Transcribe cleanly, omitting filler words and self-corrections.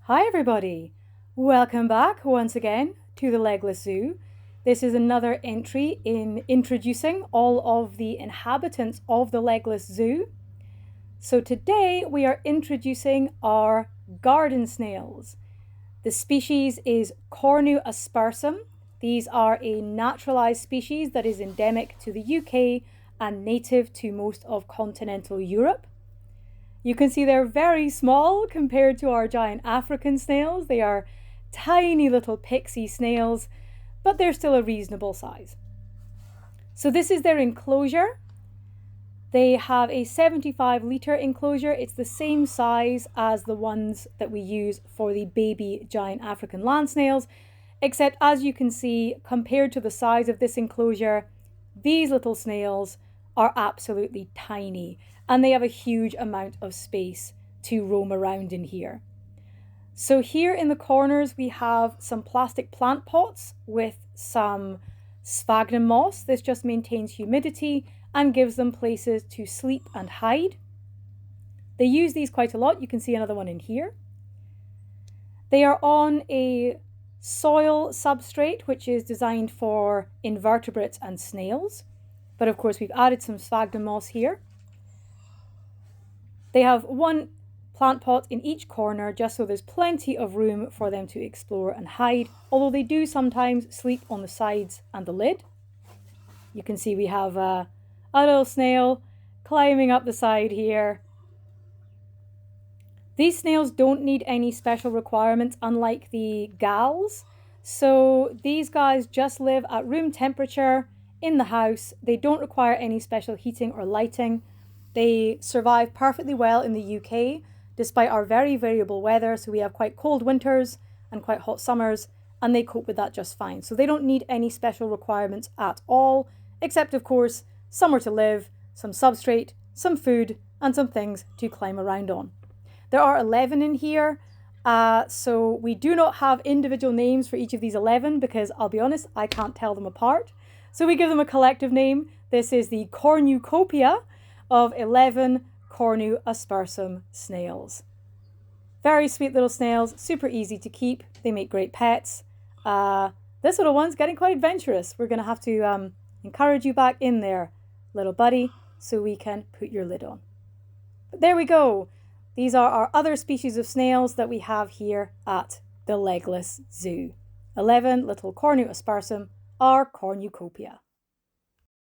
Hi everybody! Welcome back once again to the Legless Zoo. This is another entry in introducing all of the inhabitants of the Legless Zoo. So today we are introducing our garden snails. The species is Cornu aspersum. These are a naturalized species that is endemic to the UK and native to most of continental Europe. You can see they're very small compared to our giant African snails. They are tiny little pixie snails, but they're still a reasonable size. So this is their enclosure. They have a 75-litre enclosure. It's the same size as the ones that we use for the baby giant African land snails, except as you can see, compared to the size of this enclosure, these little snails are absolutely tiny and they have a huge amount of space to roam around in here. So here in the corners we have some plastic plant pots with some sphagnum moss. This just maintains humidity and gives them places to sleep and hide. They use these quite a lot. You can see another one in here. They are on a soil substrate which is designed for invertebrates and snails, but of course we've added some sphagnum moss here. They have one plant pot in each corner just so there's plenty of room for them to explore and hide, although they do sometimes sleep on the sides and the lid. You can see we have a little snail climbing up the side here. These snails don't need any special requirements, unlike the gals. So these guys just live at room temperature in the house. They don't require any special heating or lighting. They survive perfectly well in the UK, despite our very variable weather. So we have quite cold winters and quite hot summers, and they cope with that just fine. So they don't need any special requirements at all, except of course, somewhere to live, some substrate, some food, and some things to climb around on. There are 11 in here, so we do not have individual names for each of these 11 because I'll be honest, I can't tell them apart. So we give them a collective name. This is the Cornucopia of 11 cornu aspersum snails. Very sweet little snails, super easy to keep. They make great pets. This little one's getting quite adventurous. We're going to have to encourage you back in there, little buddy, so we can put your lid on. But there we go. These are our other species of snails that we have here at the Legless Zoo. 11 little cornu aspersum, our Cornucopia.